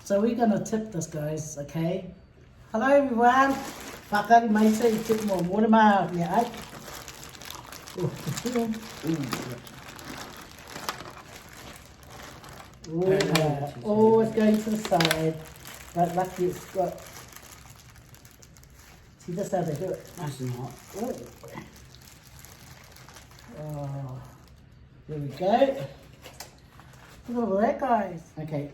So we're gonna tip this, guys, okay? Hello everyone. Whakari mai se I tip mo mōrema me ai. Oh, it's going to the side. But lucky it's got. See, that's how they do it. Nice and hot. Oh, there we go. Look at that, guys. Okay.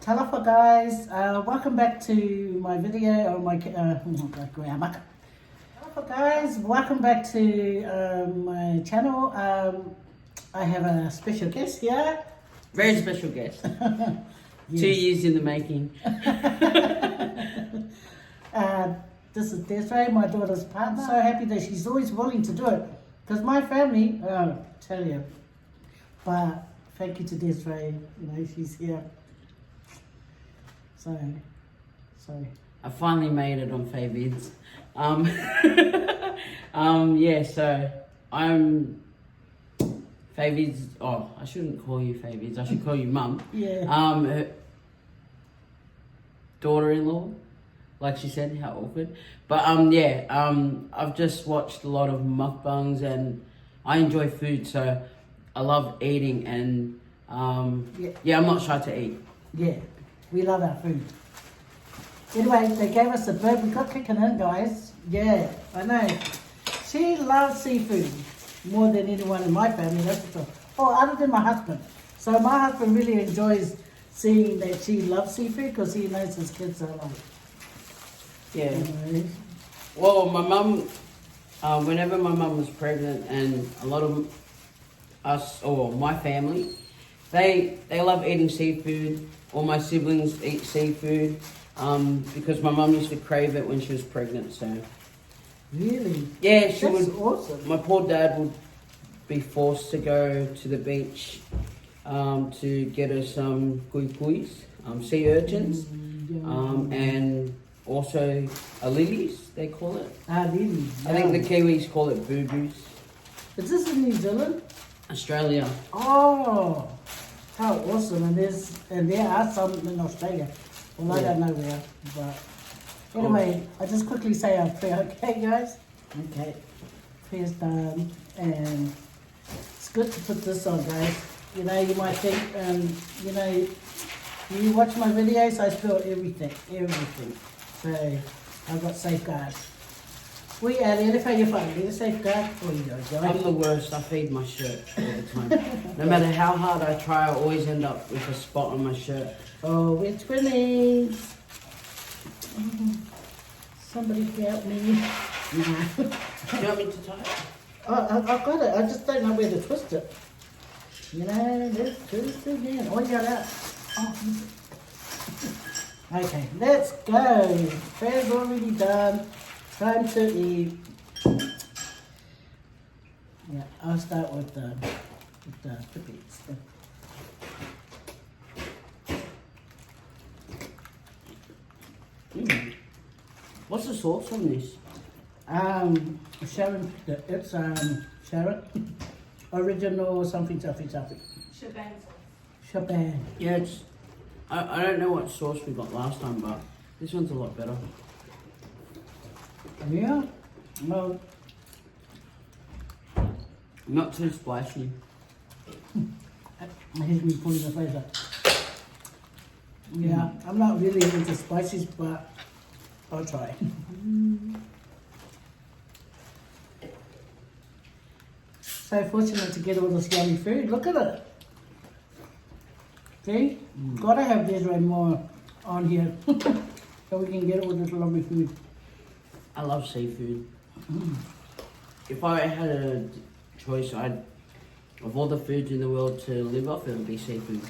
Talofa, guys. Welcome back to my video or my Talofa, guys. Welcome back to my channel. I have a special guest here. Very special guest. Yes. 2 years in the making. This is Desoray, my daughter's partner. So happy that she's always willing to do it. Because my family, tell you. But thank you to Desoray, you know, she's here. So. I finally made it on Faye Vids. Yeah, so I'm Faye Vids. Oh, I shouldn't call you Faye Vids. I should call you Mum. Yeah. Her daughter-in-law, like she said, how awkward. But yeah, I've just watched a lot of mukbangs and I enjoy food, so I love eating and yeah, I'm not shy to eat. Yeah, we love our food. Anyway, they gave us a bird. We got kicking in, guys. Yeah, I know. She loves seafood more than anyone in my family, that's for sure. Oh, other than my husband. So my husband really enjoys seeing that she loves seafood because he knows his kids are like. Yeah. You know. Well, my mum, whenever my mum was pregnant, and a lot of us, or my family, they love eating seafood. All my siblings eat seafood because my mum used to crave it when she was pregnant. So. Really? Yeah, she That's would. Awesome. My poor dad would be forced to go to the beach to get us some kuikuis, sea urchins, and also lilies, they call it. Lilies. I think the Kiwis call it boo-boos. Is this in New Zealand? Australia. Oh, how awesome! And there are some in Australia. Well, I don't know where, but anyway, I just quickly say our prayer, okay, guys? Okay, prayer's done, and it's good to put this on, guys. You know, you might think, you know, you watch my videos, I spill everything. So I've got safeguards. We are there for you, a safeguard for you, guys. I'm the worst. I feed my shirt all the time. No matter how hard I try, I always end up with a spot on my shirt. Oh, we're twinnies. Somebody help me. Do you want me to tie it? I've got it. I just don't know where to twist it. You know, let's twist it again. Oh, you got that. Oh. Okay, let's go. Prayer's already done. Time to eat. Yeah, I'll start with the pippies. What's the sauce on this? Sharon, it's Sharon, original something. Shebang sauce. Shebang. Yeah, it's. I don't know what sauce we got last time, but this one's a lot better. Yeah. Well, not too spicy. here's me pulling the face up. Yeah, I'm not really into spices, but I'll try. So fortunate to get all this yummy food. Look at it. See? Gotta have Desoray more on here so we can get all this lovely food. I love seafood. If I had a choice, of all the foods in the world to live off, it would be seafood.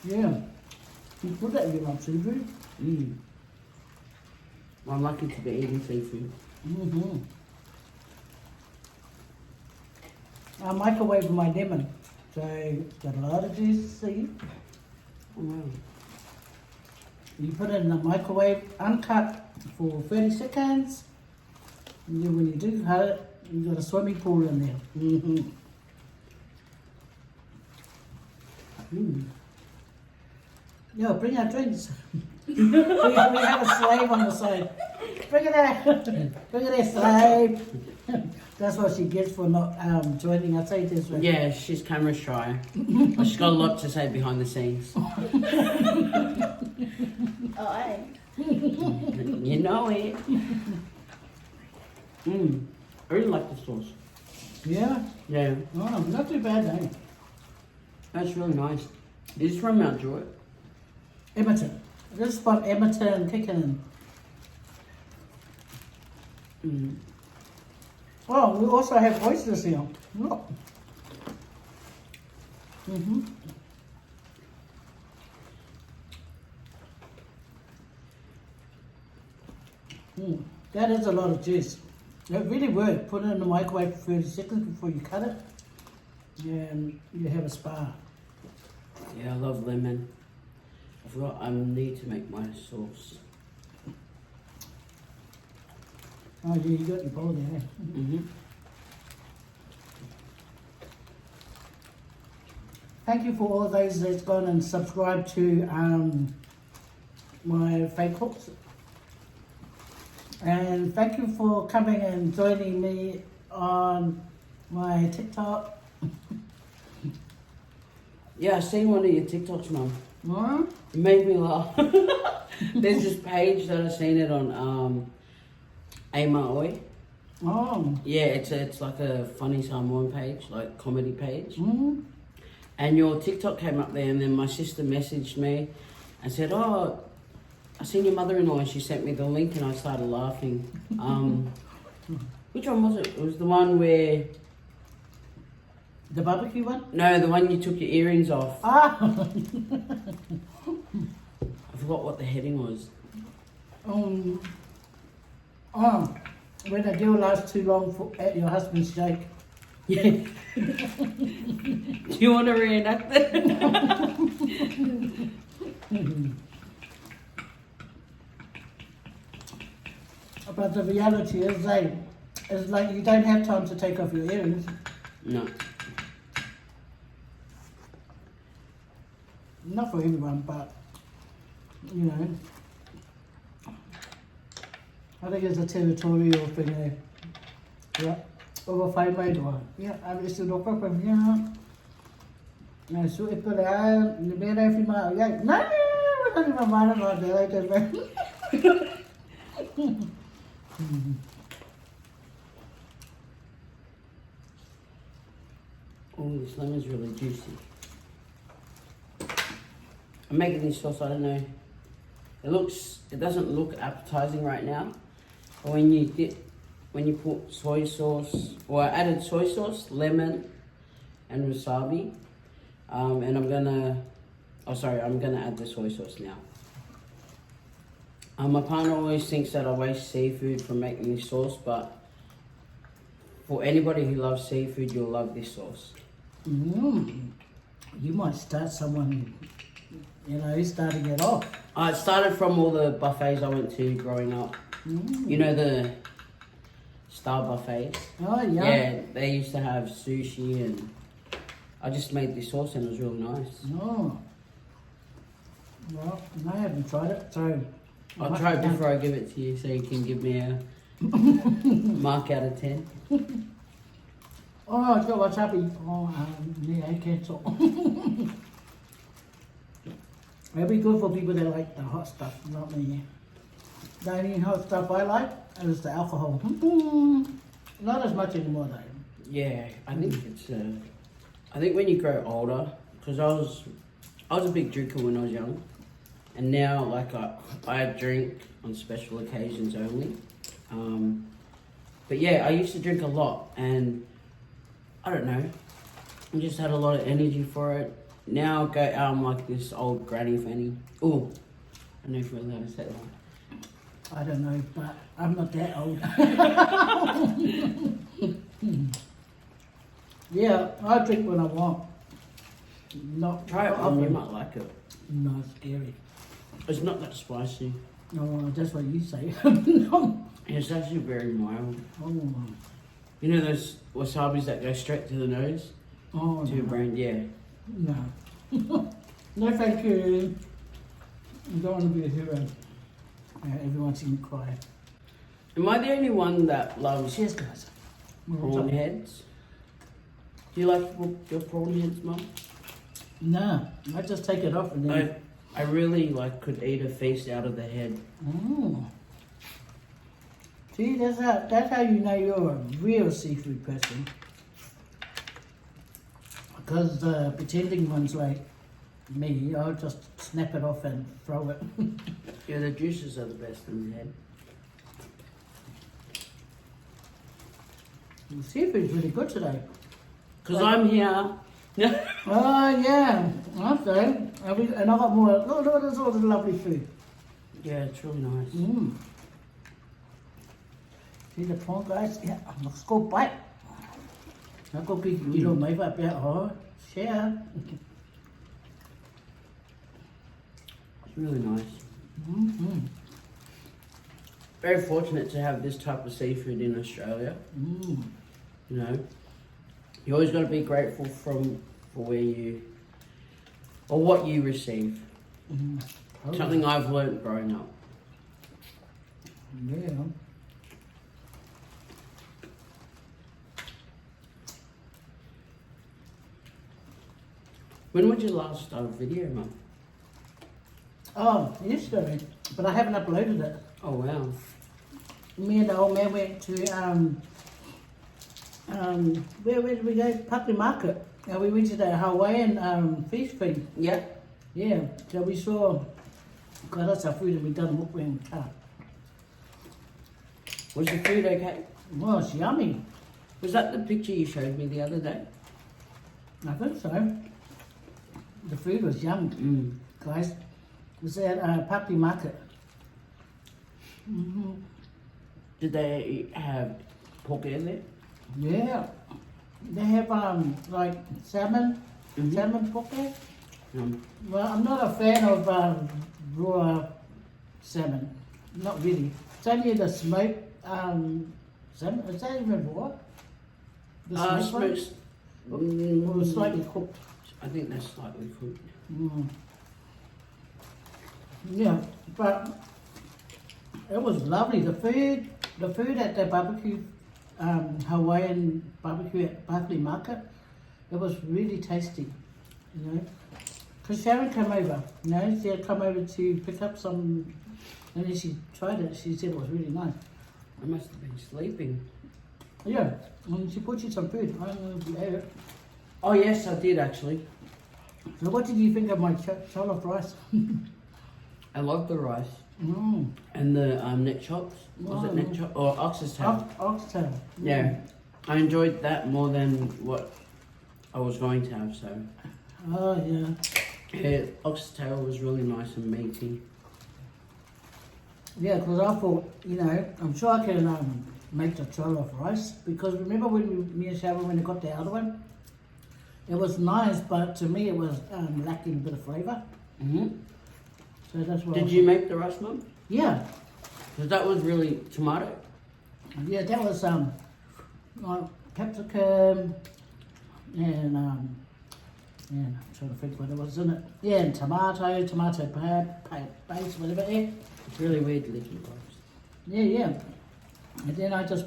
Yeah. You put that in like seafood. I'm lucky to be eating seafood. I microwave my lemon, so got a lot of juice. See? Oh, wow. You put it in the microwave, uncut for 30 seconds. And then when you do cut it, you've got a swimming pool in there. Yo, bring our drinks. we have a slave on the side. Bring it there. Bring it there, slave. That's what she gets for not joining us. Say this way. Yeah, she's camera shy. But she's got a lot to say behind the scenes. Oh, I. You know it. I really like the sauce. Yeah? Yeah, Oh, not too bad, eh? that's really nice. This is from Mount Joy. Edmonton. This is from Edmonton, Kicking. Oh, we also have oysters here. Look. That is a lot of juice. It really worked. Put it in the microwave for 30 seconds before you cut it. And you have a spa. Yeah, I love lemon. I forgot I need to make my sauce. Oh, yeah, you got your bowl there. Thank you for all those that's gone and subscribed to my Faye Cooks. And thank you for coming and joining me on my TikTok. Yeah, I seen one of your TikToks, Mum. Huh? It made me laugh. There's this page that I've seen it on Oi. Oh. Yeah, it's like a funny Samoan page, like comedy page. Mm-hmm. And your TikTok came up there, and then my sister messaged me and said, "Oh, I seen your mother-in-law," and she sent me the link, and I started laughing. Which one was it? It was the one where... The barbecue one? No, the one you took your earrings off. Ah! I forgot what the heading was. When a girl lasts too long at your husband's shake. Yeah. Do you want to reenact that? But the reality is, it's like you don't have time to take off your earrings. No. Not for everyone, but, you know. I think it's a territorial thing there. Yeah. Over 5 made one. Yeah, I'm just a doctor from here. Now, so if you are, you may have him out. Yeah, no, we're not even mind about that. I just Oh, this lemon's really juicy. I'm making this sauce, I don't know. It doesn't look appetizing right now. But when you put soy sauce, or I added soy sauce, lemon, and wasabi. And I'm gonna add the soy sauce now. My partner always thinks that I waste seafood from making this sauce, but for anybody who loves seafood, you'll love this sauce. You might start someone, starting it off. It started from all the buffets I went to growing up. You know the Star buffets? Oh, yeah. Yeah, they used to have sushi, and I just made this sauce and it was really nice. Oh. Well, I haven't tried it, so... I'll try it before I give it to you so you can give me a mark out of 10. Oh, it's got wasabi. Oh, yeah, cancel. It'll be good for people that like the hot stuff, not me. The only hot stuff I like is the alcohol. Not as much anymore though. Yeah, I think I think when you grow older, because I was a big drinker when I was young, and now like I drink on special occasions only. But yeah, I used to drink a lot, and I don't know, I just had a lot of energy for it. Now I go out, I'm like this old granny fanny. Oh, I don't know if we're allowed to say that. I don't know, but I'm not that old. Yeah, I drink when I want. Not Try it, often. you might like it. No, it's scary. It's not that spicy. No, that's what you say. It's actually very mild. Oh, You know those wasabis that go straight to the nose? oh To your no. brain, yeah. No. No, thank you. You don't want to be a hero. Yeah, everyone seems quiet. Am I the only one that loves Cheers, guys. prawn heads? Do you like your prawn heads, Mum? No, I just take it off and then. I really could eat a feast out of the head. Mm. See, that's how you know you're a real seafood person. Because the pretending ones like me, I'll just snap it off and throw it. Yeah, the juices are the best in the head. The seafood's really good today. Because I'm here. Oh yeah, okay. And I got more. Look, there's all the lovely food. Yeah, it's really nice. Mm. See the prawn, guys? Yeah, let's go bite. Nó có cái kilo mấy và bé ở share. It's really nice. Mm-hmm. Very fortunate to have this type of seafood in Australia. Mm. You know, you always got to be grateful for where you or what you receive. Mm. Oh. Something I've learnt growing up. Yeah. When would you last start a video, Mum? Oh, yesterday, but I haven't uploaded it. Oh wow. Me and the old man went to where did we go? Public Market. We went to the Hawaiian feast thing. Yeah. Yeah, so we got us our food and we done a mukbang in the car. Was the food okay? Well, it's yummy. Was that the picture you showed me the other day? I think so. The food was yummy, guys. It was at Public Market. Mm-hmm. Did they have pork in there? Yeah. They have like salmon, salmon pork there. Well, I'm not a fan of raw salmon. Not really. It's only the smoked salmon. Is that even raw? The smoked one? Or slightly cooked? I think that's slightly cooked. Mm. Yeah, but it was lovely. The food at the barbecue, Hawaiian barbecue at Barclay Market, it was really tasty, you know. Because Sharon came over, you know, she had come over to pick up some, and then she tried it. She said it was really nice. I must have been sleeping. Yeah, and she brought you some food. I don't know if you ate it. Oh yes, I did actually. So what did you think of my jollof rice? I love the rice. Mm. And the neck chops. Was it neck chop or ox's tail? Oxtail. Yeah, I enjoyed that more than what I was going to have. So. Oh yeah. Yeah, ox's tail was really nice and meaty. Yeah, because I thought, you know, I'm sure I can make the jollof rice. Because remember when me and Sharon, when I got the other one? It was nice, but to me it was lacking a bit of flavour. So that's why. Did you make the rice, Mum? Yeah. Because that was really tomato. Yeah, that was like capsicum and I'm trying to think what it was in it. Yeah, and tomato paste, whatever. Yeah. It's really weird licking rice. Yeah. And then I just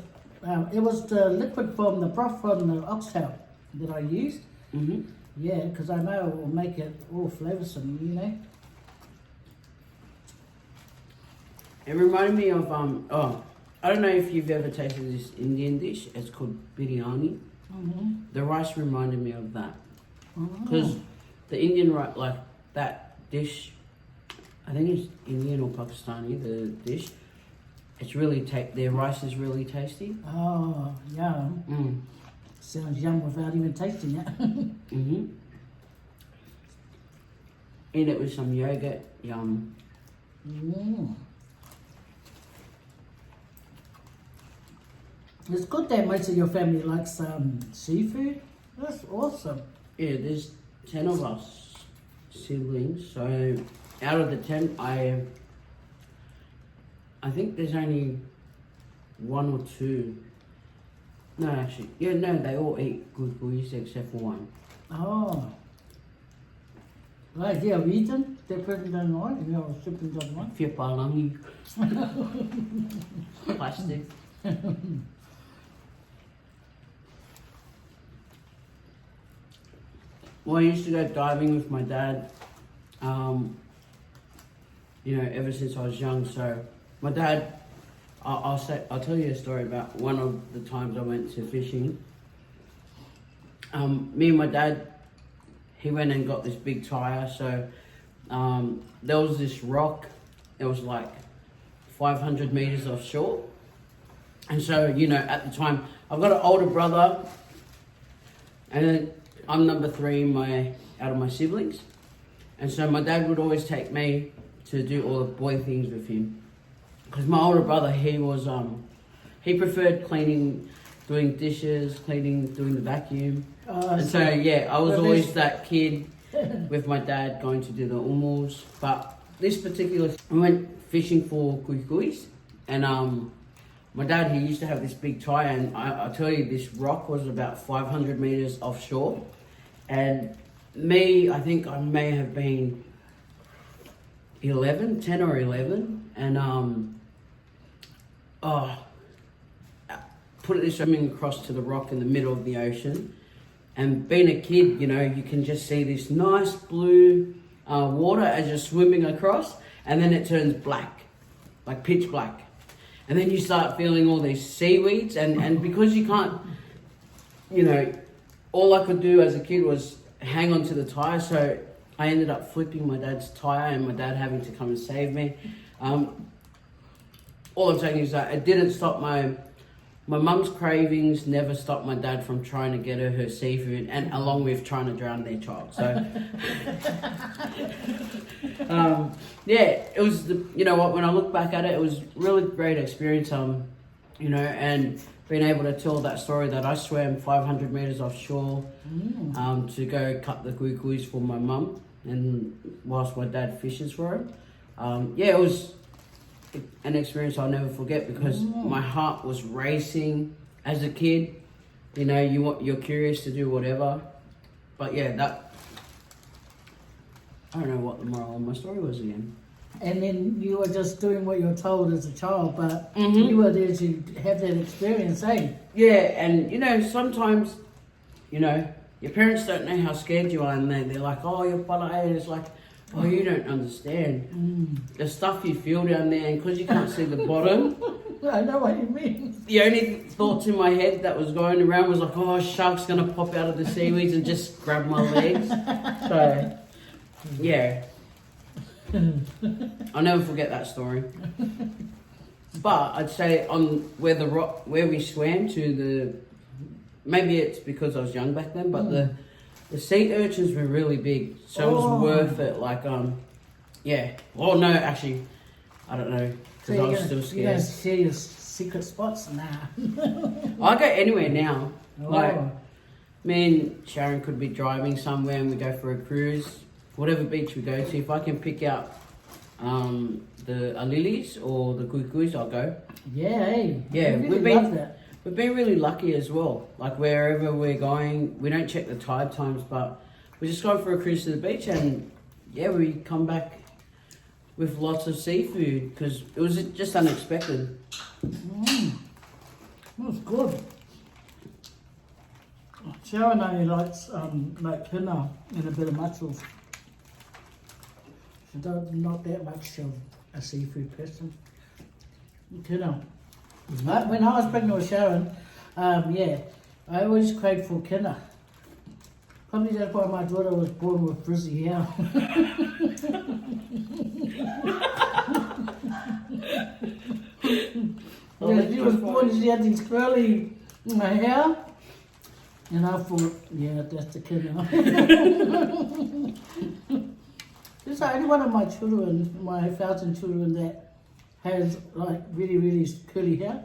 it was the liquid from the broth from the oxtail that I used. Yeah, because I know it will make it all flavoursome, you know. It reminded me of I don't know if you've ever tasted this Indian dish. It's called biryani. The rice reminded me of that because the Indian rice, like that dish, I think it's Indian or Pakistani. The dish, it's really their rice is really tasty. Oh, yum. Sounds yum without even tasting it. Eat it with some yogurt. Yum. It's good that most of your family likes seafood. That's awesome. Yeah, there's 10 of us siblings. So out of the 10, I think there's only 1 or 2. No, actually, yeah, no, they all eat good goodies except for one. Oh. Right, yeah, eaten. The person doesn't want it. You know, shipping doesn't want Fia palangi. Plastic. Well, I used to go diving with my dad, you know, ever since I was young. So my dad, I'll tell you a story about one of the times I went to fishing. Me and my dad, he went and got this big tire. So there was this rock. It was like 500 meters offshore. And so, you know, at the time, I've got an older brother, and then I'm number 3 out of my siblings. And so my dad would always take me to do all the boy things with him. Because my older brother, he preferred cleaning, doing dishes, doing the vacuum. And so, yeah, I was always that kid with my dad going to do the umos. But this particular, we went fishing for kuikuis. And my dad, he used to have this big tire. And I tell you, this rock was about 500 meters offshore. And me, I think I may have been 10 or 11. And put it this way, swimming across to the rock in the middle of the ocean. And being a kid, you know, you can just see this nice blue water as you're swimming across, and then it turns black, like pitch black. And then you start feeling all these seaweeds, and because you can't, you know, all I could do as a kid was hang on to the tire, so I ended up flipping my dad's tire and my dad having to come and save me. All I'm saying is that it didn't stop my mum's cravings, never stopped my dad from trying to get her seafood, and along with trying to drown their child. So, yeah, it was, you know what, when I look back at it, it was really great experience, you know, and being able to tell that story that I swam 500 meters offshore to go cut the kuikuis for my mum, and whilst my dad fishes for him. Yeah, it was an experience I'll never forget, because my heart was racing as a kid. You know, you're curious to do whatever. But yeah, I don't know what the moral of my story was again. And then you were just doing what you were told as a child, but you were there to have that experience, eh? Yeah, and you know, sometimes, you know, your parents don't know how scared you are, and they're like, oh, you're palae, and it's like, oh, you don't understand. The stuff you feel down there, and because you can't see the bottom. I know what you mean. The only thoughts in my head that was going around was like, oh, a shark's going to pop out of the seaweeds and just grab my legs. So, yeah. I'll never forget that story. But I'd say on where we swam to, maybe it's because I was young back then, but the sea urchins were really big, so it was worth it. Like, yeah. Oh no, actually, I don't know, because I was still scared. You don't share your secret spots? Nah. I go anywhere now. Like, me and Sharon could be driving somewhere and we go for a cruise, whatever beach we go to. If I can pick out the alilis or the kuikuis, I'll go. Yeah, hey. Yeah, really love that. We've been really lucky as well. Like, wherever we're going, we don't check the tide times, but we just go for a cruise to the beach, and yeah, we come back with lots of seafood because it was just unexpected. That's good. Sharon only likes like tuna and a bit of mussels. She's not that much of a seafood person. Tuna. When I was pregnant with Sharon, yeah, I always craved for kina. Probably that's why my daughter was born with frizzy hair. Yeah, she was born, she had these curly hair. And I thought, yeah, that's the kina. This is only one of my children, my 1,000 children, that has like really, really curly hair.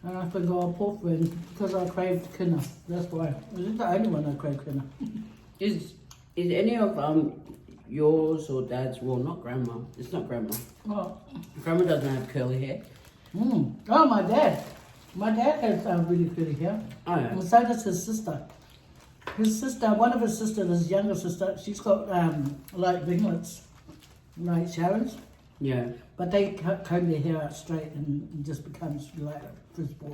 And I think I'll pull for him because I craved kina. That's why. This is the only one I crave kina. Is any of yours or dad's, well, not grandma, it's not grandma. Oh. Grandma doesn't have curly hair. Oh, my dad. My dad has really curly hair. Oh, yeah. And so does his sister. his sister, one of his sisters, his younger sister, she's got like ringlets, like Sharon's, Yeah. but they comb their hair out straight and it just becomes like a frisbee.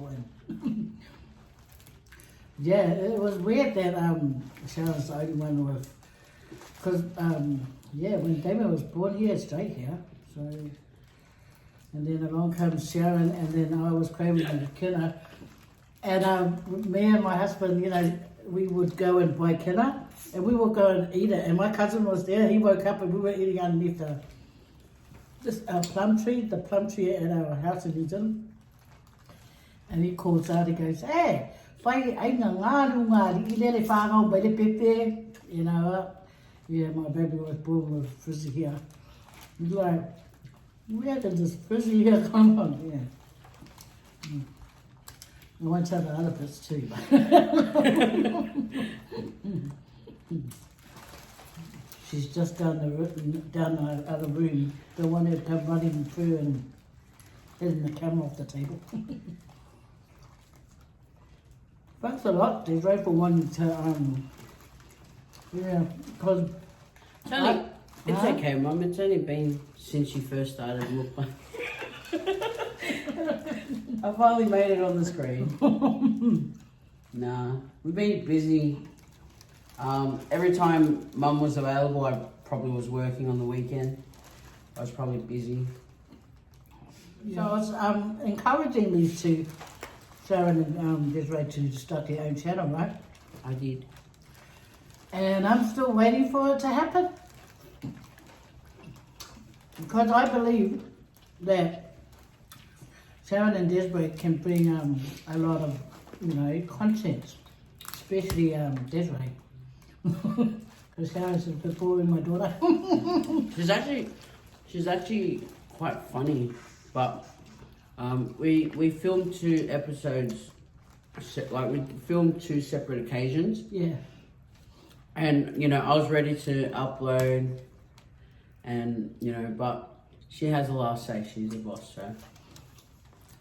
And yeah, it was weird that Sharon's the only one with, because yeah, when Damien was born, he had straight hair, so, and then along comes Sharon, and then I was craving a killer, and me and my husband, you know, we would go and buy killer, and we would go and eat it, and my cousin was there. He woke up and we were eating underneath the plum tree at our house in New Zealand, and he calls out, he goes, "Hey, Faye, I lele whāngau mai le pepe," you know. Yeah, my baby was born with frizzy hair. He's like, where did this frizzy hair come from? Yeah. I won't tell the other bits too. She's just down the other room. The one that come running through and hitting the camera off the table. Thanks a lot, Desoray, for wanting to yeah, because It's okay, Mum. It's only been since you first started Mukbang. I finally made it on the screen. Nah, we've been busy. Every time Mum was available, I probably was working on the weekend. I was probably busy. So I was encouraging these two, Sharon and Desoray, to start their own channel, right? I did. And I'm still waiting for it to happen. Because I believe that Sharon and Desoray can bring a lot of, you know, content, especially Desoray. Because Sharon's a bit boring, my daughter. She's actually quite funny, but we filmed 2 episodes, like we filmed 2 separate occasions. Yeah. And, you know, I was ready to upload and, you know, but she has the last say. She's the boss, so.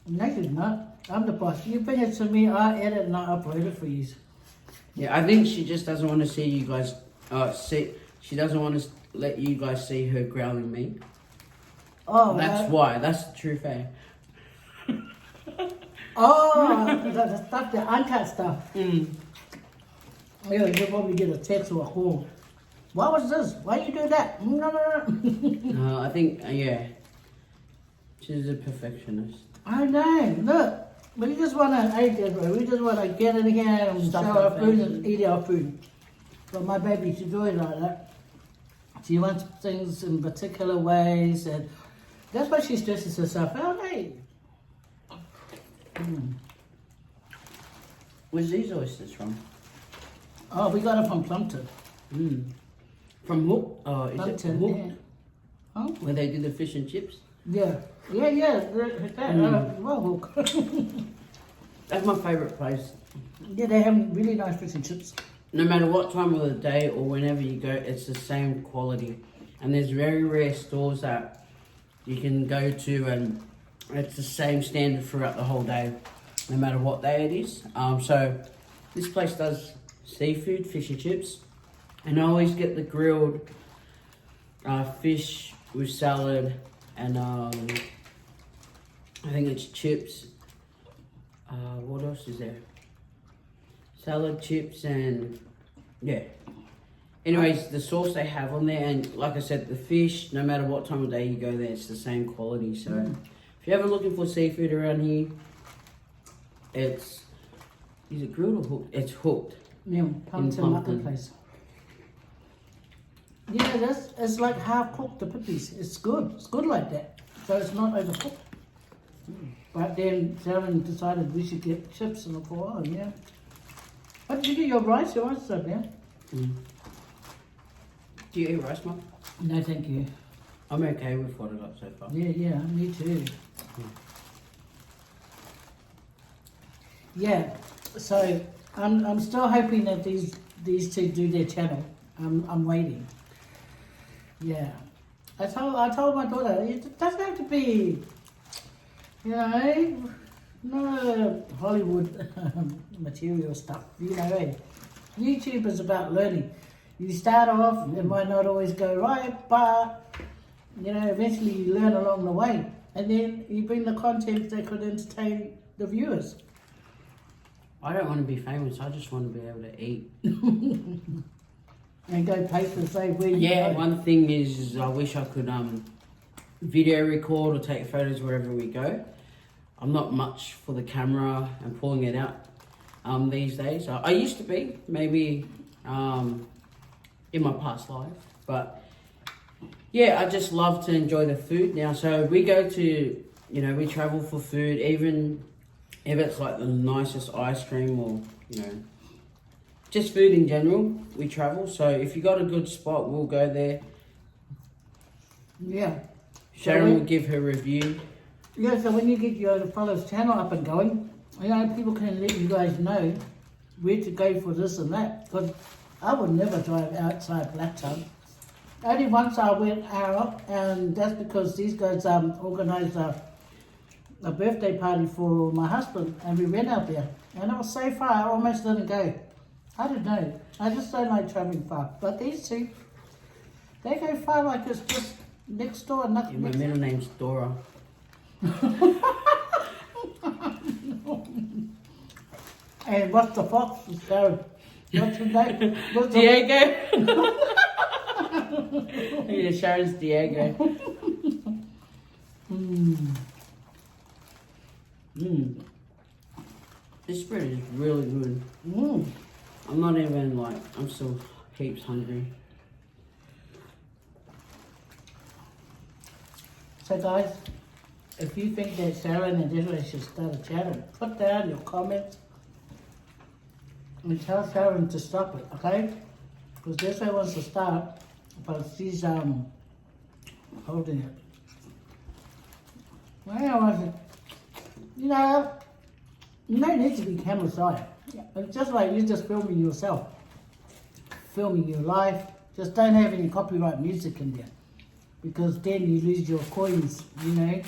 No, she's not. I'm the boss. You bring it to me, I edit and I upload it for you. Yeah, I think she just doesn't want to see you guys, she doesn't want to let you guys see her growling me. Oh, That's why. That's the true Faye. Oh, the stuff, the uncut stuff. Mm. Yeah, you'll probably get a text or a call. What was this? Why you do that? No. No, I think, yeah. She's a perfectionist. I know. Look, we just want to eat it, bro. We just want to get in here and Stuff show our our food face. and eat our food. But my baby, she's doing like that. She wants things in particular ways, and that's why she stresses herself out. Hey. Where's these oysters from? Oh, we got it from Polytube. Mm. From Hook? Oh, is it Polytube, Hook? yeah. Huh? Where they do the fish and chips? Yeah. Well, Hook. That's my favourite place. Yeah, they have really nice fish and chips. No matter what time of the day or whenever you go, it's the same quality. And there's very rare stores that you can go to and it's the same standard throughout the whole day, no matter what day it is. So this place does seafood, fish and chips. And I always get the grilled fish with salad and I think it's chips. What else is there? Salad, chips, and yeah. Anyways, the sauce they have on there, and like I said, the fish, no matter what time of day you go there, it's the same quality. So if you're ever looking for seafood around here, is it grilled or hooked? It's hooked. Yeah, Polytube Marketplace. Yeah, it's like half cooked, the pippies. It's good. It's good like that. So it's not overcooked. But then Sharon decided we should get chips and I thought, oh yeah. But did you get your rice? Your rice is up there. Mm. Do you eat rice, Mum? No, thank you. I'm okay with what I got so far. Yeah, me too. Yeah, so I'm still hoping that these two do their channel. I'm waiting. Yeah, I told my daughter it doesn't have to be, you know, no Hollywood material stuff. You know, YouTube is about learning. You start off, it might not always go right, but you know, eventually you learn along the way. And then you bring the content that could entertain the viewers. I don't want to be famous, I just want to be able to eat. And go places, say where you Yeah, go. one thing is I wish I could video record or take photos wherever we go. I'm not much for the camera and pulling it out these days. I used to be, maybe in my past life, but yeah, I just love to enjoy the food now. So we go to, you know, we travel for food, even if it's like the nicest ice cream or, you know, just food in general, we travel. So if you got a good spot, we'll go there. Yeah. Sharon will give her review. Yeah, so when you get your Follows channel up and going, you know, people can let you guys know where to go for this and that. Because I would never drive outside Blacktown. Only once I went out, and that's because these guys organised a birthday party for my husband, and we went out there. And it was so far, I almost didn't go. I don't know. I just don't like travelling far. But these two, they go far like it's just next door. Nothing. Yeah, my middle name's Dora. And what's the fox? Sharon. What's his name? What's the Diego. Yeah, Sharon's Diego. This bread is really good. I'm not even like, I'm still heaps hungry. So guys, if you think that Sharon and Desoray should start a channel, put down your comments and tell Sharon to stop it, okay? Because Desoray wants to start, but she's holding it. Well, you know, you don't need to be camera shy. It's just like you're just filming yourself, filming your life. Just don't have any copyright music in there, because then you lose your coins, you know.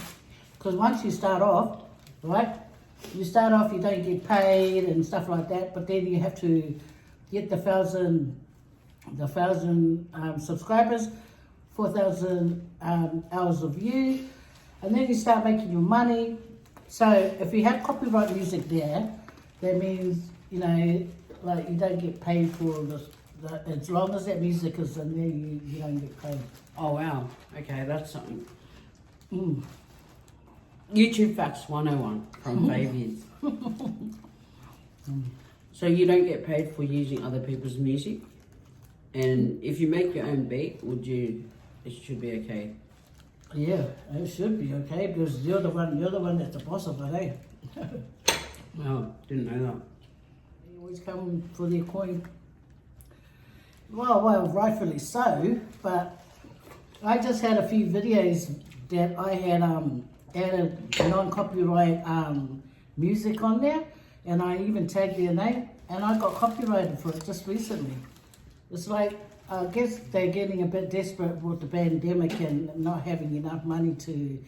Because once you start off, right, you start off, you don't get paid and stuff like that, but then you have to get the 1,000 subscribers, 4,000 hours of view, and then you start making your money. So if you have copyright music there, that means, you know, like you don't get paid for this. As long as that music is in there, you don't get paid. Oh wow, okay, that's something. YouTube Facts 101 from Faye Vids. So you don't get paid for using other people's music? And if you make your own beat, it should be okay? Yeah, it should be okay, because you're the one that's the boss of it, eh? Oh, didn't know that. They always come for their coin. Well, rightfully so, but I just had a few videos that I had added non-copyright music on there, and I even tagged their name, and I got copyrighted for it just recently. It's like, I guess they're getting a bit desperate with the pandemic and not having enough money to,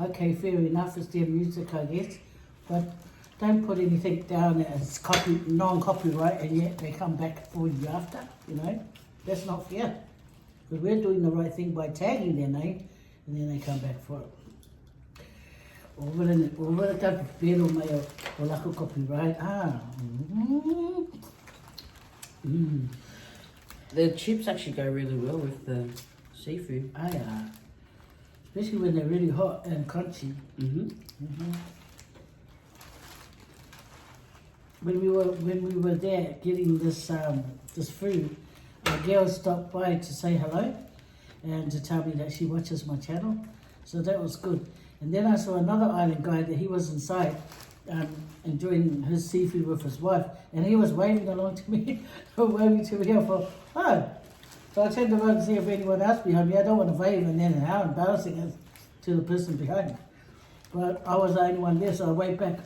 okay, fair enough, it's their music, I guess, but don't put anything down as non-copyright and yet they come back for you after, you know. That's not fair. Because we're doing the right thing by tagging their name and then they come back for it. Over the pero may wala ko copyright. The chips actually go really well with the seafood. Especially when they're really hot and crunchy. When we were there getting this this food, a girl stopped by to say hello and to tell me that she watches my channel, so that was good. And then I saw another island guy that he was inside enjoying his seafood with his wife, and he was waving along to me, waving to me for So I turned around to see if anyone else behind me. I don't want to wave and then how embarrassing it is to the person behind me. But I was the only one there, so I waved back.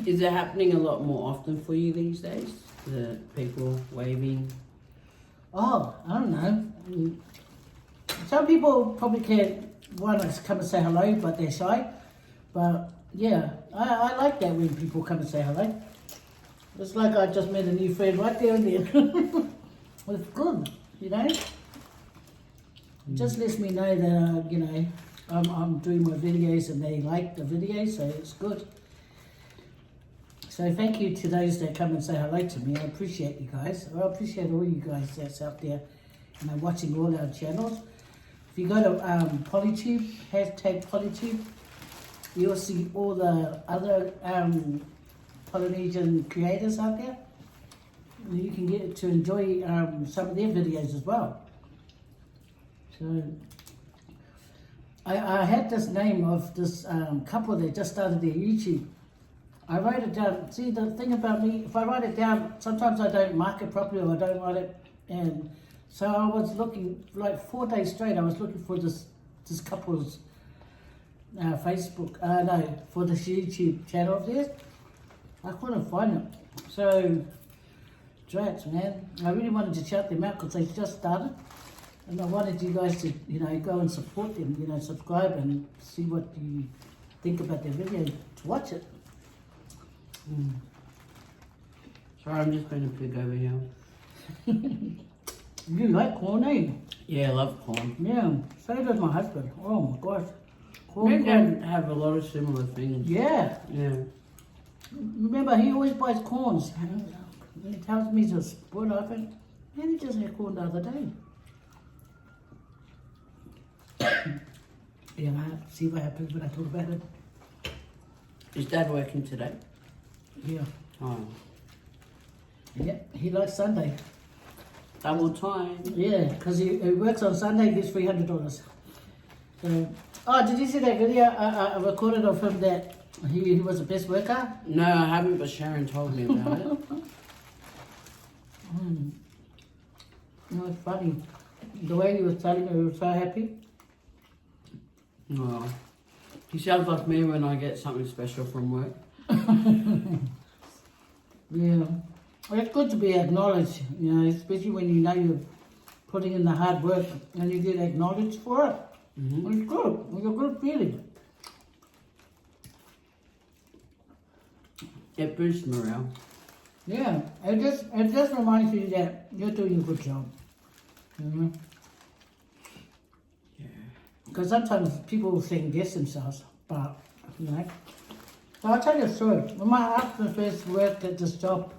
Is it happening a lot more often for you these days? The people waving? Oh, I don't know. Some people probably can't want to come and say hello, but they're shy. But yeah, I like that when people come and say hello. It's like I just met a new friend right there and then. It's good, you know. It just lets me know that, you know, I'm doing my videos and they like the videos, so it's good. So thank you to those that come and say hello to me. I appreciate you guys. I appreciate all you guys that's out there, you know, watching all our channels. If you go to Polytube, #Polytube, you'll see all the other Polynesian creators out there. And you can get to enjoy some of their videos as well. So I had this name of this couple that just started their YouTube. I wrote it down. See, the thing about me, if I write it down, sometimes I don't mark it properly or I don't write it. And so I was looking, like 4 days straight, I was looking for this couple's for this YouTube channel of theirs. I couldn't find it. So, drats, man. I really wanted to shout them out because they just started. And I wanted you guys to, you know, go and support them, you know, subscribe and see what you think about their video, to watch it. Sorry, I'm just being a pig over here. You like corn, eh? Yeah, I love corn. Yeah, so does my husband. Oh my gosh. Me and Dad have a lot of similar things. Yeah. Yeah. Remember, he always buys corns. He tells me to split up it. And he just had corn the other day. Yeah, see what happens when I talk about it. Is Dad working today? Yeah. Oh. Yeah, he likes Sunday. Double time. Yeah, because he works on Sunday, he gets $300. So, oh, did you see that video I recorded of him that he was the best worker? No, I haven't, but Sharon told me about it. No, it's funny. The way he was telling me, he was so happy. Oh. He sounds like me when I get something special from work. Yeah. Well, it's good to be acknowledged, you know, especially when you know you're putting in the hard work and you get acknowledged for it. It's good. It's a good feeling. It boosts morale. Yeah, it just reminds you that you're doing a good job. You Yeah. Because sometimes people will second guess themselves, but, you know. So I'll tell you a story. When my husband first worked at this job,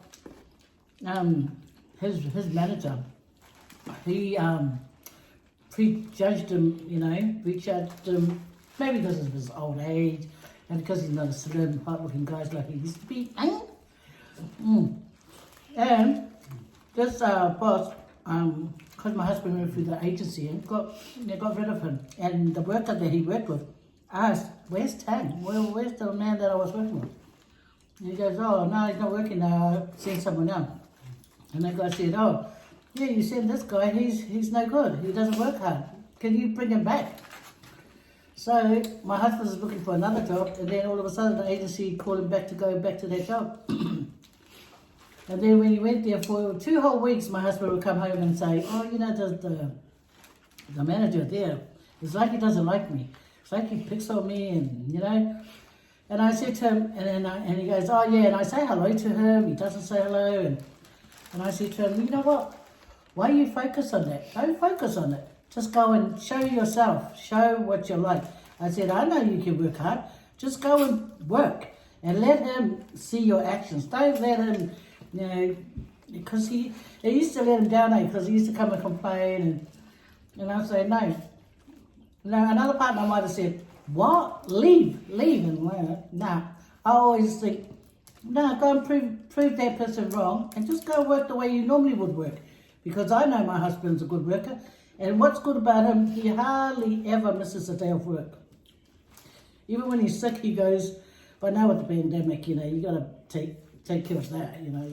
his manager, he prejudged him, you know, prejudged him, maybe because of his old age, and because he's not a slim, hot-looking guy like he used to be. And this boss, because my husband went through the agency and they got rid of him. And the worker that he worked with asked, "Where's Tang? Where's the man that I was working with?" And he goes, "Oh, no, he's not working now. I've seen someone else." And the guy said, "Oh, yeah, you sent this guy. He's no good. He doesn't work hard. Can you bring him back?" So my husband was looking for another job, and then all of a sudden the agency called him back to go back to that job. And then when he went there for 2 whole weeks, my husband would come home and say, "Oh, you know, the manager there, it's like he doesn't like me. It's like he picks on me, and you know." And I said to him, and he goes, "Oh yeah," and I say hello to him. He doesn't say hello, and I said to him, "You know what? Why you focus on that? Don't focus on it. Just go and show yourself. Show what you're like." I said, "I know you can work hard. Just go and work and let him see your actions. Don't let him, you know, because he used to let him down, because he used to come and complain, and I say no." Now another partner might have said, "What? Leave," and nah. I always think, no, go and prove that person wrong, and just go work the way you normally would work, because I know my husband's a good worker, and what's good about him, he hardly ever misses a day of work. Even when he's sick, he goes, but now with the pandemic, you know, you got to take care of that, you know.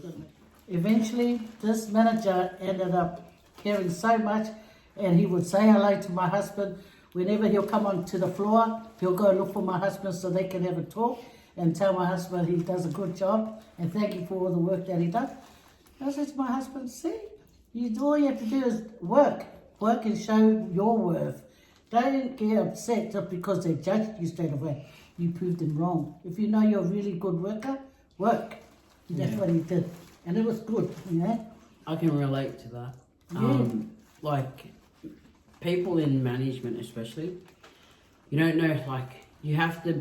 Eventually, this manager ended up caring so much, and he would say hello to my husband. Whenever he'll come onto the floor, he'll go look for my husband so they can have a talk and tell my husband he does a good job and thank him for all the work that he does. I said to my husband, "See, all you have to do is work and show your worth. Don't get upset just because they judged you straight away. You proved them wrong. If you know you're a really good worker, work." And that's what he did. And it was good, you know. I can relate to that. Yeah. Like people in management, especially, you don't know. Like you have to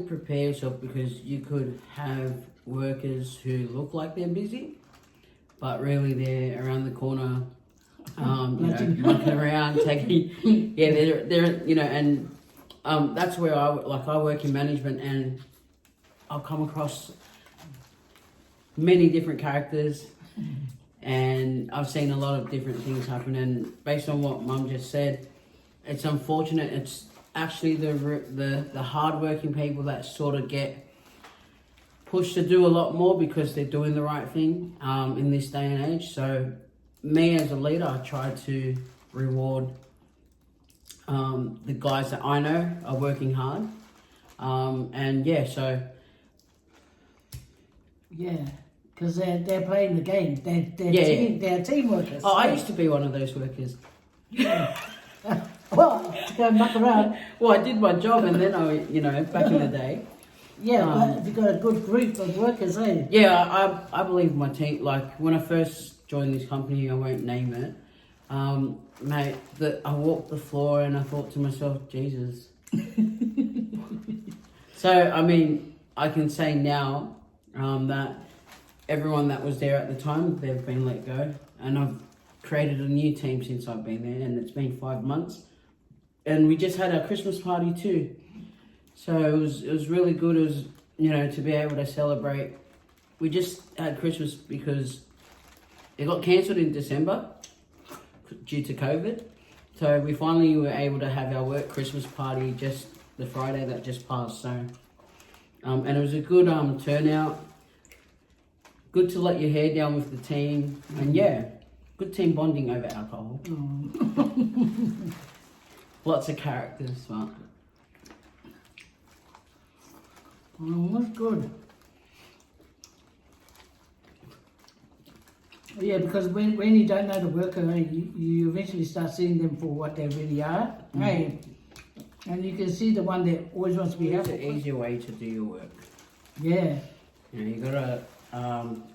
prepare yourself because you could have workers who look like they're busy, but really they're around the corner, mucking around, taking. Yeah, they're you know, and that's where I work in management, and I'll come across many different characters, and I've seen a lot of different things happen. And based on what Mum just said, it's unfortunate. It's actually the hardworking people that sort of get pushed to do a lot more because they're doing the right thing in this day and age. So me as a leader, I try to reward the guys that I know are working hard, and yeah, so yeah, because they're playing the game. They're team workers. Oh, I used to be one of those workers. Well, to go muck around. Well, I did my job, and then back in the day. Yeah, but you've got a good group of workers, eh? Yeah, I believe my team. Like when I first joined this company, I won't name it. Mate, I walked the floor and I thought to myself, Jesus. So I mean, I can say now that everyone that was there at the time, they've been let go, and I've created a new team since I've been there, and it's been 5 months. And we just had our Christmas party too, so it was really good. It was to be able to celebrate. We just had Christmas because it got cancelled in December due to COVID, so we finally were able to have our work Christmas party just the Friday that just passed. So, and it was a good turnout. Good to let your hair down with the team, and yeah, good team bonding over alcohol. Lots of characters, but that's good. Yeah, because when you don't know the worker, you eventually start seeing them for what they really are. Hey, and you can see the one that always wants to be it's helpful. an easier way to do your work. Yeah. You gotta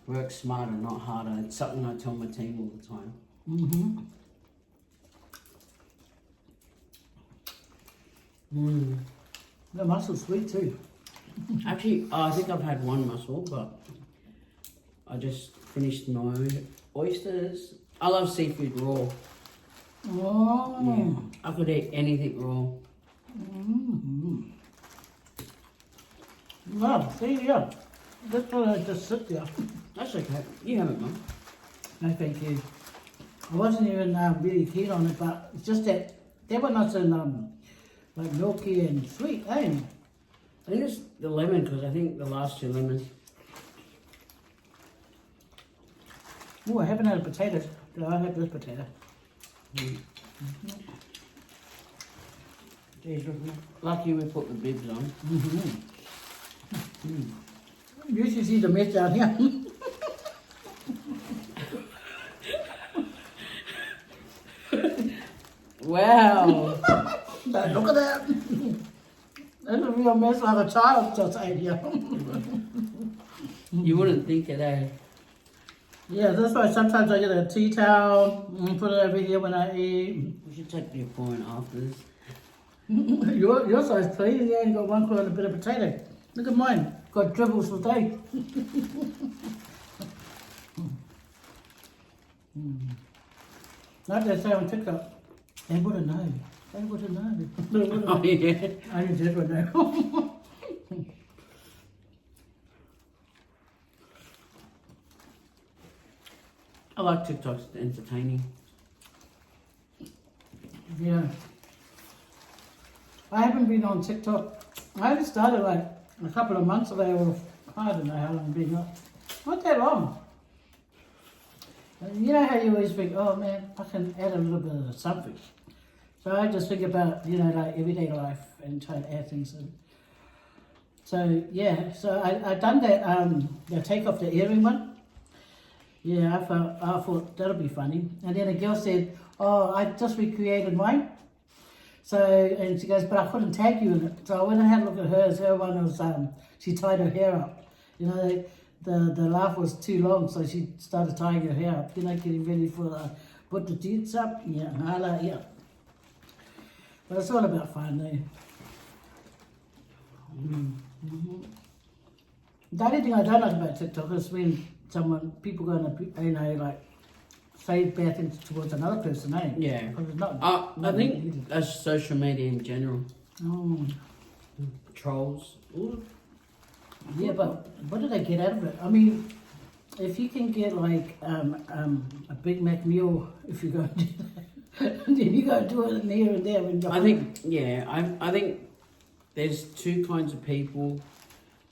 work smarter, not harder. It's something I tell my team all the time. Mm-hmm. The muscle's sweet too. Actually, I think I've had one mussel, but I just finished my oysters. I love seafood raw. Oh. Yeah, I could eat anything raw. Mm-hmm. Well, see, yeah. That's why I just sit there. That's okay. You have it, Mum. No, thank you. I wasn't even really keen on it, but it's just that they were not so like milky and sweet, eh? I think it's the lemon, because I think the last 2 lemons. Oh, I haven't had a potato. Did I have this potato? Lucky we put the bibs on. You should see the mess down here. Wow. Look at that. That's a real mess like a child just ate here. You wouldn't think it, eh? Yeah, that's why sometimes I get a tea towel and put it over here when I eat. We should take your point after this. Your size clean, you ain't got one quarter and a bit of potato. Look at mine, got dribbles for days. Like they say on TikTok, they wouldn't know. They wouldn't know. They wouldn't know. Oh, yeah. I just would know. I like TikTok's entertaining. Yeah. I haven't been on TikTok. I only started like a couple of months ago, or I don't know how long I've been on. Not that long. And you know how you always think, oh man, I can add a little bit of something. So I just think about, like everyday life and try to add things in. So yeah, so I done that, the take off the earring one. Yeah, I thought that'll be funny. And then a girl said, oh, I just recreated mine. So, and she goes, but I couldn't tag you in it. So I went and had a look at hers. Her one was, she tied her hair up. the laugh was too long, so she started tying her hair up, getting ready for put the teeth up, yeah. But it's all about fun, eh? Mm-hmm. The only thing I don't like about TikTok is when people go and like say bad things towards another person, eh? Yeah. Because it's not. I think that's social media in general. Oh. Trolls. Ooh. Yeah, but what do they get out of it? I mean, if you can get like a Big Mac meal, if you go and do that, then you go and do it in here and there. When you're I think there's two kinds of people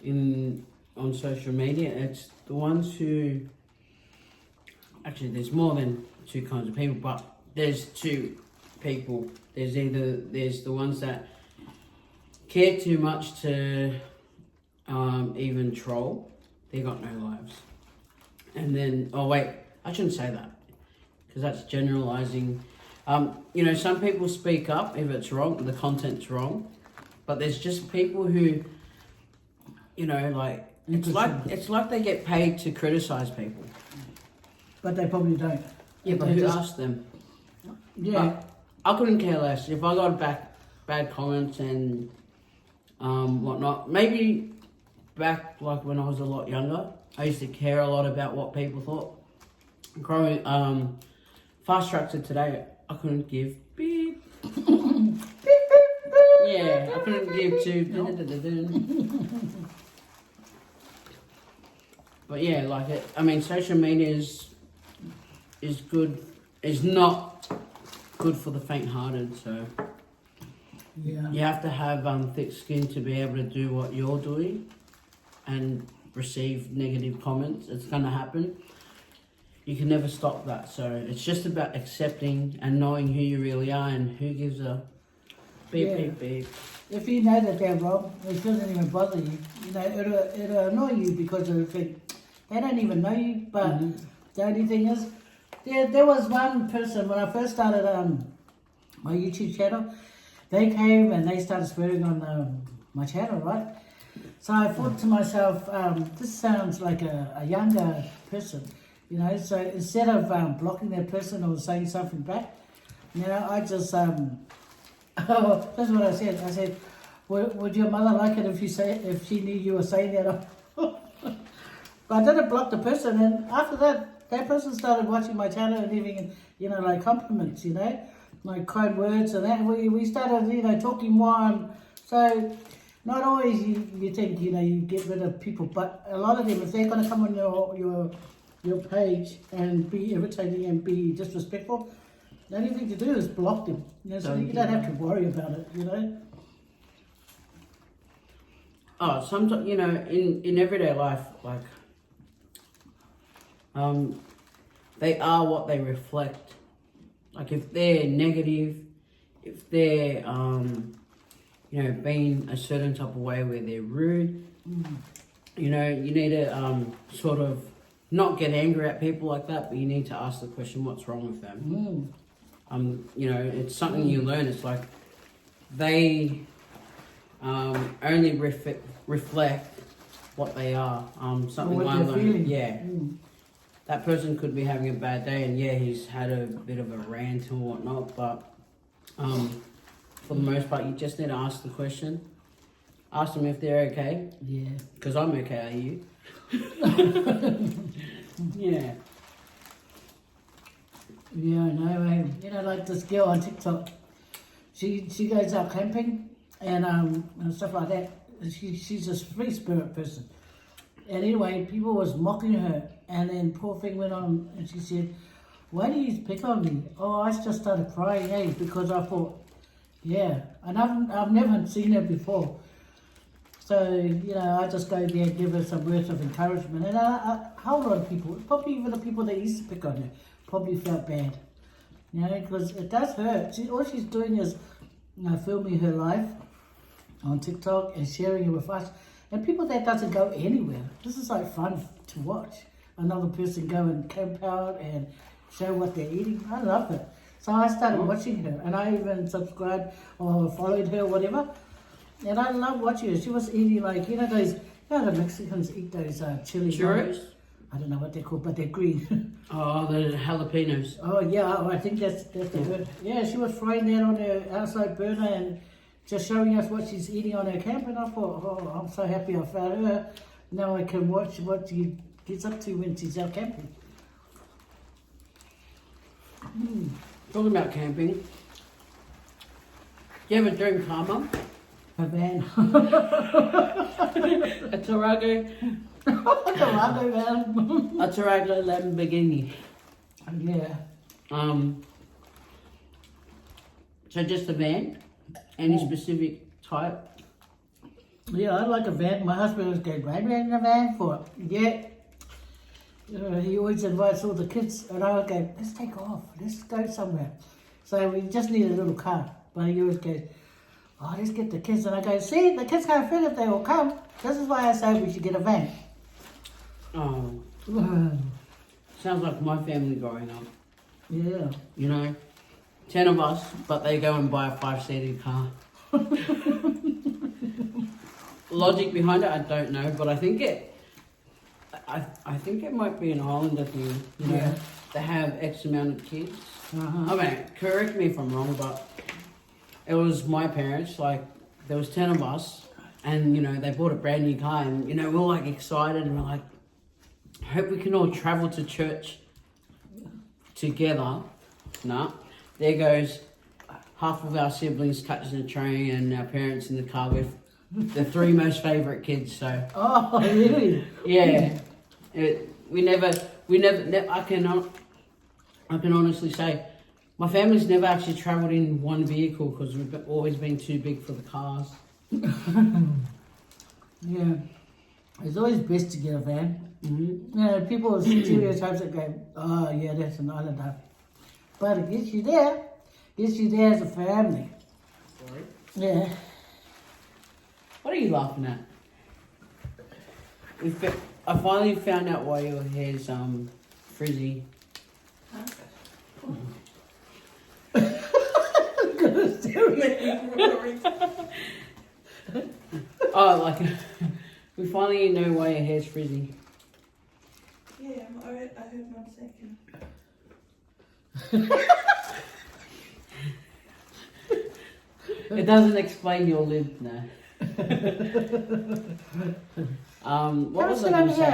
on social media. It's the ones who actually there's more than two kinds of people, but there's two people. There's the ones that care too much to even troll. They got no lives. And then, oh wait, I shouldn't say that because that's generalizing. Some people speak up if it's wrong, the content's wrong, but there's just people who, like it's like they get paid to criticize people. But they probably don't. Yeah, but who asked them? Yeah. But I couldn't care less if I got bad comments and whatnot. Maybe back like when I was a lot younger, I used to care a lot about what people thought. Growing fast track to today, I couldn't give beep. Yeah, I couldn't give to. But yeah, like it. I mean, social media is good. Is not good for the faint-hearted. So yeah, you have to have thick skin to be able to do what you're doing, and receive negative comments. It's gonna happen. You can never stop that. So it's just about accepting and knowing who you really are and who gives a beep beep. If you know that they're wrong, it doesn't even bother you. It'll annoy you because of the thing. They don't even know you. But the only thing is, there was one person when I first started my YouTube channel. They came and they started swearing on my channel, right? So I thought to myself, this sounds like a younger person, So instead of blocking that person or saying something back, I just oh, that's what I said. I said, would your mother like it if she knew you were saying that? But I didn't block the person, and after that person started watching my channel and giving, like compliments, like kind words and that. We started, talking more. So not always you think, you get rid of people, but a lot of them, if they're going to come on your page and be irritating and be disrespectful, the only thing to do is block them. So you don't have to worry about it, Oh, sometimes, in everyday life, like, they are what they reflect. Like, if they're negative, if they're, being a certain type of way where they're rude, you need to sort of not get angry at people like that, but you need to ask the question, what's wrong with them? It's something you learn. It's like they only reflect what they are. Something what I they're learned. feeling. Yeah. That person could be having a bad day, and yeah, he's had a bit of a rant or whatnot, but for the most part, you just need to ask the question. Ask them if they're okay. Yeah. Because I'm okay, are you? Yeah. Yeah, no, like this girl on TikTok, she goes out camping and stuff like that. She's a free spirit person. And anyway, people was mocking her, and then poor thing went on, and she said, "Why do you pick on me?" Oh, I just started crying, because I thought, yeah, and I've never seen her before. So, I just go there and give her some words of encouragement. And a whole lot of people, probably even the people that used to pick on her, probably felt bad. Because it does hurt. All she's doing is, filming her life on TikTok and sharing it with us. And people, that doesn't go anywhere. This is like fun to watch. Another person go and camp out and show what they're eating. I love it. So I started watching her, and I even subscribed or followed her, whatever. And I love watching her. She was eating like, those Yeah, the Mexicans eat those chili. Churros? I don't know what they're called, but they're green. Oh, the jalapenos. Oh yeah, I think that's good. Yeah, she was frying that on her outside burner and just showing us what she's eating on her camp, and I thought, oh, I'm so happy I found her. Now I can watch what she gets up to when she's out camping. Talking about camping, do you have a dream car, Mum? A van. A Tarago? Tarago van. A Tarago Lamborghini. Yeah. So just a van? Any specific type? Yeah, I'd like a van. My husband was going, right in a van for it. Yeah. He always invites all the kids, and I would go, let's take off, let's go somewhere. So we just need a little car. But he always goes, oh, let's get the kids. And I go, see, the kids can't fit if they all come. This is why I say we should get a van. Oh, sounds like my family growing up. Yeah. You know, 10 of us, but they go and buy a 5-seated car. Logic behind it, I don't know, but I think it might be an Islander thing, you know, to have X amount of kids. I mean, correct me if I'm wrong, but it was my parents, like, there was 10 of us, and, you know, they bought a brand new car, and, you know, we're, like, excited, and we're like, I hope we can all travel to church together. Nah, there goes half of our siblings catching the train, and our parents in the car with the 3 most favourite kids, so. Oh, really? Yeah. We never, I can honestly say, my family's never actually travelled in one vehicle because we've always been too big for the cars. Yeah. It's always best to get a van. You know, people stereotypes that go, oh yeah, that's an islander. But it gets you there. Gets you there as a family. Sorry? Yeah. What are you laughing at? I finally found out why your hair's frizzy. Oh, like we finally know why your hair's frizzy. Yeah, I heard 1 second. It doesn't explain your lip now. What was I going to say?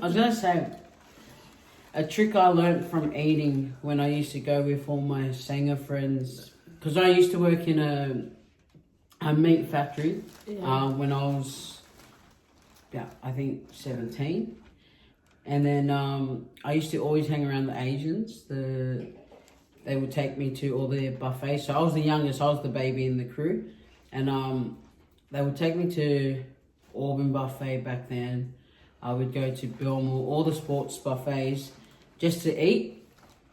I was going to say a trick I learned from eating when I used to go with all my Sanger friends, because I used to work in a meat factory when I was about, I think, 17. And then I used to always hang around the Asians. They would take me to all their buffets. So I was the youngest, I was the baby in the crew. And they would take me to Auburn Buffet back then. I would go to Belmore, all the sports buffets, just to eat.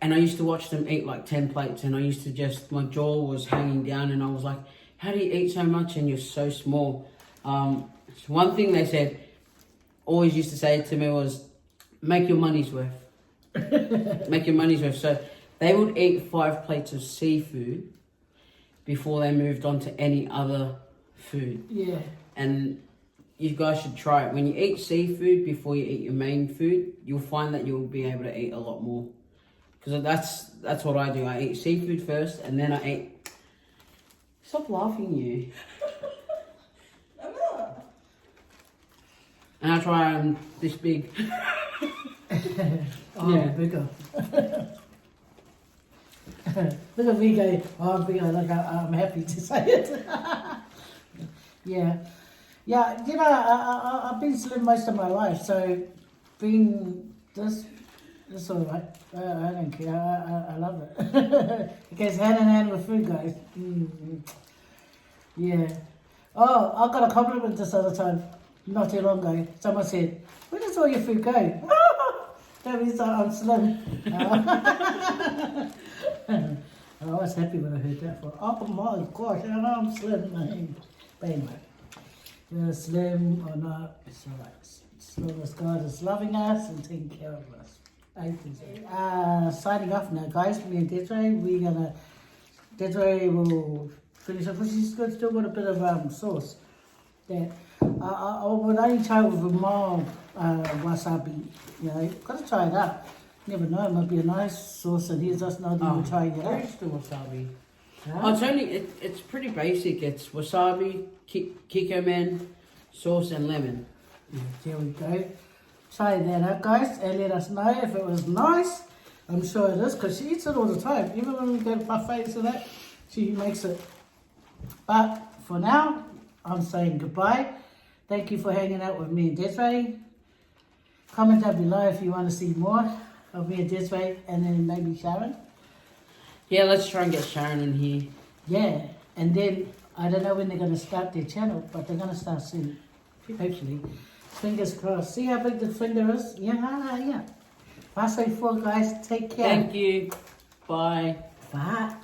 And I used to watch them eat like 10 plates, and I used to just, my jaw was hanging down, and I was like, how do you eat so much and you're so small? One thing they said, always used to say to me was, make your money's worth. Make your money's worth. So they would eat 5 plates of seafood before they moved on to any other food. Yeah. And you guys should try it. When you eat seafood before you eat your main food, you'll find that you'll be able to eat a lot more. Because that's what I do. I eat seafood first, and then I eat... Stop laughing, you. I'm not. And I try this big. Yeah, bigger. Look at me go, oh, I'm bigger. Look, I'm happy to say it. Yeah. Yeah, you know, I've been slim most of my life, so being this all right. I don't care. I love it. It goes hand in hand with food, guys. Yeah. Oh, I got a compliment this other time, not too long ago. Someone said, where does all your food go? That means I'm slim. I was happy when I heard that. Oh my gosh, I know I'm slim. But anyway, whether slim or not, it's all right. As long as God is loving us and taking care of us. I think so. Signing off now, guys. Me and Desoray, Desoray will finish up. She's still got a bit of sauce. that I would only try it with a mild wasabi, you know. Gotta try it out. Never know, it might be a nice sauce and here's us not even trying it out. Where's the wasabi? Huh? Oh, it's pretty basic. It's wasabi, kikoman, sauce, and lemon. Yeah, there we go. Try that out, guys, and let us know if it was nice. I'm sure it is, because she eats it all the time. Even when we go to buffets and that, she makes it. But for now, I'm saying goodbye. Thank you for hanging out with me and Desoray. Comment down below if you want to see more of me and Desoray, and then maybe Sharon. Yeah, let's try and get Sharon in here. Yeah, and then I don't know when they're going to start their channel, but they're going to start soon, hopefully. Fingers crossed. See how big the finger is? Yeah. Paso for, guys. Take care. Thank you. Bye. Bye.